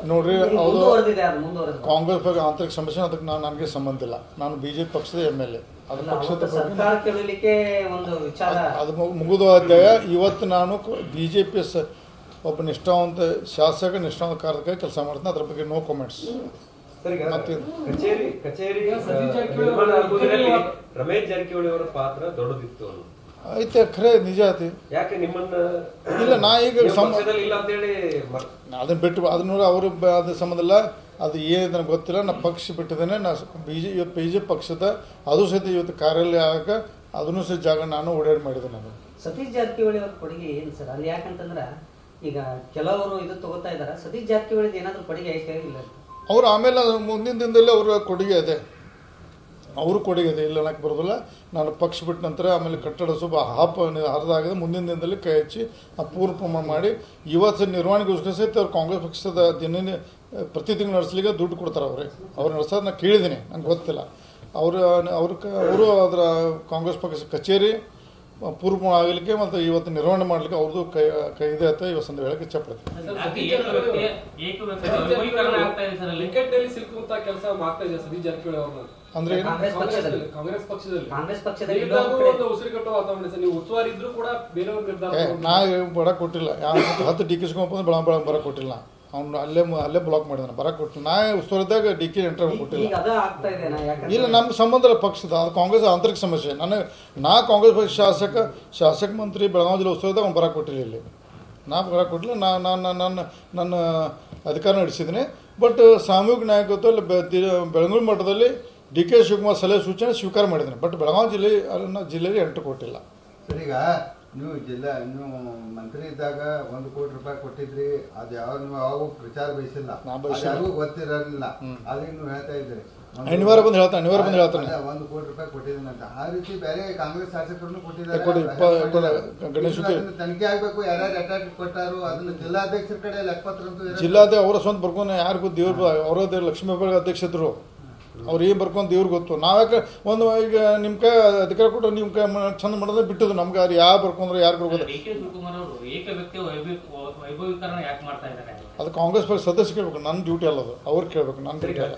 ನೋಡ್ರಿ, ಹೌದು, ಕಾಂಗ್ರೆಸ್ ಬಗ್ಗೆ ಆಂತರಿಕ ಸಮಸ್ಯೆ, ಅದಕ್ಕೆ ನನಗೆ ಸಂಬಂಧ ಇಲ್ಲ. ನಾನು ಬಿಜೆಪಿ ಪಕ್ಷದ MLA. ಅದು ಪಕ್ಷದ ಅದು ಮುಗಿದ ಅಧ್ಯಾಯ. ಇವತ್ತು ನಾನು ಬಿಜೆಪಿ ಒಬ್ಬ ನಿಷ್ಠಾವಂತ ಶಾಸಕ, ನಿಷ್ಠಾವಂತ ಕಾರ್ಯಕ್ಕೆ ಕೆಲಸ ಮಾಡ್ತೀನಿ. ಅದ್ರ ಬಗ್ಗೆ ನೋ ಕಾಮೆಂಟ್ಸ್. ರಮೇಶ್ ಜಾರಕಿಹೊಳಿ ಅವರ ಪಾತ್ರ ದೊಡ್ಡದಿತ್ತು ಐತೆ, ಖರೆ ನಿಜ ಐತಿ. ಯಾಕೆ ನಿಮ್ಮನ್ನ ಇಲ್ಲ, ನಾ ಈಗ ಇಲ್ಲ ಅಂತ ಹೇಳಿ ಅದನ್ನ ಬಿಟ್ಟು ಅದನ್ನ ಅವರು ಅದ್ರ ಸಂಬಂಧ ಇಲ್ಲ. ಅದು ಏನಿದೆ ನನಗೆ ಗೊತ್ತಿಲ್ಲ. ನಾ ಪಕ್ಷ ಬಿಟ್ಟಿದ್ದೇನೆ. ನಾ ಬಿಜೆಪಿ ಪಕ್ಷದ ಅದು ಸಹಿತ ಇವತ್ತು ಕಾರ್ಯಾಲಯ ಆಗಕ್ಕೆ ಅದನ್ನು ಸಹಿತ ಜಾಗ ನಾನು ಓಡಾಡಿ ಮಾಡಿದೆ. ನಾನು ಸತೀಶ್ ಜಾರಕಿಹೊಳಿ ಅವ್ರ ಕೊಡುಗೆ ಏನು ಸರ್ ಅಲ್ಲಿ? ಯಾಕಂತಂದ್ರೆ ಈಗ ಕೆಲವರು ಇದು ತಗೋತಾ ಇದಾರೆ, ಸತೀಶ್ ಜಾರಕಿಹೊಳಿ ಏನಾದರೂ ಕೊಡುಗೆ ಇಲ್ಲ ಅವ್ರು. ಆಮೇಲೆ ಮುಂದಿನ ದಿನದಲ್ಲಿ ಅವರ ಕೊಡುಗೆ ಇದೆ, ಅವರು ಕೊಡುಗೆ ಇದೆ, ಇಲ್ಲ ಅನ್ನಕ್ಕೆ ಬರೋದಿಲ್ಲ. ನಾನು ಪಕ್ಷ ಬಿಟ್ಟ ನಂತರ ಆಮೇಲೆ ಕಟ್ಟಡ ಸ್ವಲ್ಪ ಹರಿದಾಗಿದೆ. ಮುಂದಿನ ದಿನದಲ್ಲಿ ಕೈ ಹಚ್ಚಿ ಪೂರ್ವ ಪ್ರಮಾಣ ಮಾಡಿ ಇವತ್ತು ನಿರ್ವಹಣೆಗೋಸ್ಕರ ಸಹಿತ ಅವ್ರು ಕಾಂಗ್ರೆಸ್ ಪಕ್ಷದ ದಿನ ಪ್ರತಿ ತಿಂಗಳು ನಡೆಸಲಿಕ್ಕೆ ದುಡ್ಡು ಕೊಡ್ತಾರೆ. ಅವ್ರು ನಡೆಸೋದು ನಾನು ಕೇಳಿದ್ದೀನಿ, ನಂಗೆ ಗೊತ್ತಿಲ್ಲ. ಅವರು ಅದರ ಕಾಂಗ್ರೆಸ್ ಪಕ್ಷ ಕಚೇರಿ ಪೂರ್ವ ಆಗಲಿಕ್ಕೆ ಮತ್ತು ಇವತ್ತು ನಿರ್ವಹಣೆ ಮಾಡಲಿಕ್ಕೆ ಅವ್ರದ್ದು ಕೈ ಇದೆ ಅಂತ ಇವತ್ತು ಸಂದ ಹೇಳಕ್ಕೆ ಇಷ್ಟಪಡ್ತೀನಿ. ಅಂದ್ರೆ ನಾ ಬರ ಕೊಟ್ಟಿಲ್ಲ. 10 DK ಬರ ಕೊಟ್ಟಿಲ್ಲ. ಅವ್ನು ಅಲ್ಲೇ ಬ್ಲಾಕ್ ಮಾಡಿದಾನೆ, ಬರ ಕೊಟ್ಟಿಲ್ಲ. ನಾ ಉಸ್ತುವಾರಿದ್ದಾಗ DK ಎಂಟ್ರ್ ಕೊಟ್ಟಿಲ್ಲ. ಇಲ್ಲ, ನಮ್ಮ ಸಂಬಂಧ ಪಕ್ಷದ ಅದು ಕಾಂಗ್ರೆಸ್ ಆಂತರಿಕ ಸಮಸ್ಯೆ. ನಾ ಕಾಂಗ್ರೆಸ್ ಪಕ್ಷ ಶಾಸಕ ಮಂತ್ರಿ ಬೆಳಗಾವಿ ಜಿಲ್ಲೆ ಉಸ್ತುವಾರಿದ್ದಾಗ ಅವ್ನು ಬರ ಕೊಟ್ಟಿಲ್ಲ. ಇಲ್ಲಿ ನಾ ಬರ ಕೊಟ್ಟಿಲ್ಲ. ನನ್ನ ಅಧಿಕಾರ ನಡೆಸಿದ್ದೀನಿ. ಬಟ್ ಸಾಮೂಹಿಕ ನಾಯಕತ್ವ ಬೆಳಗಾವಿ ಮಟ್ಟದಲ್ಲಿ DK ಶಿವಕುಮಾರ್ ಸಲಹೆ ಸೂಚನೆ ಸ್ವೀಕಾರ ಮಾಡಿದ್ದೀನಿ. ಬಟ್ ಬೆಳಗಾವಿ ಜಿಲ್ಲೆಯಲ್ಲಿ ಎಂಟ್ರ್ ಕೊಟ್ಟಿಲ್ಲ. ಸರ್, ಈಗ ನೀವು ಮಂತ್ರಿ ಇದ್ದಾಗ 1 ಕೋಟಿ ರೂಪಾಯಿ ಕೊಟ್ಟಿದ್ರಿ. ಅದು ನೀವು ಯಾವಾಗ ಪ್ರಚಾರ ಬಯಸಿಲ್ಲ, ಯಾರಿಗೂ ಗೊತ್ತಿರಲಿಲ್ಲ. ಅದಕ್ಕೆ ನೀವು ಹೇಳ್ತಾ ಇದ್ರಿ ಅನಿವಾರ್ಯ ಬಂದು ಹೇಳ್ತಾನೆ 1 ಕೋಟಿ ರೂಪಾಯಿ ಕೊಟ್ಟಿದ್ದೀನಿ ಅಂತ. ಆ ರೀತಿ ಬೇರೆ ಕಾಂಗ್ರೆಸ್ ಶಾಸಕರನ್ನು ಕೊಟ್ಟಿದ್ದಾರೆ. ತನಿಖೆ ಆಗ್ಬೇಕು, ಯಾರ್ಯಾರು ಅಟ್ಯಾಕ್ ಕೊಟ್ಟಾರು ಅದನ್ನ ಜಿಲ್ಲಾಧ್ಯಕ್ಷರ ಕಡೆ ಲೆಕ್ಕಪತ್ರ ಜಿಲ್ಲಾಧ್ಯಕ್ಷ ಅವರ ಸ್ವಂತ ಬರ್ಕೊಂಡು ಯಾರಿಗೂ ದೇವ್ರ ಅವರ ಲಕ್ಷ್ಮೀ ಅಧ್ಯಕ್ಷರು ಅವ್ರು ಏನು ಬರ್ಕೊಂಡು ದೇವ್ರಿಗೆ ಗೊತ್ತು. ನಾವ್ಯಾಕೆ ಈಗ ನಿಮ್ಮ ಕೈ ಅಧಿಕಾರ ಕೊಟ್ಟು ನಿಮ್ಮ ಕೈ ಚಂದ ಮಾಡೋದು ಬಿಟ್ಟದು. ನಮ್ಗೆ ಯಾರು ಯಾವ ಬರ್ಕೊಂಡ್ರೆ ಯಾರು ಬರ್ಬೋದು. ಅದು ಕಾಂಗ್ರೆಸ್ ಪಕ್ಷ ಸದಸ್ಯ ಕೇಳ್ಬೇಕು. ನನ್ನ ಡ್ಯೂಟಿ ಅಲ್ಲದು, ಅವ್ರು ಕೇಳ್ಬೇಕು, ನನ್ನ ಡ್ಯೂಟಿ ಅಲ್ಲ.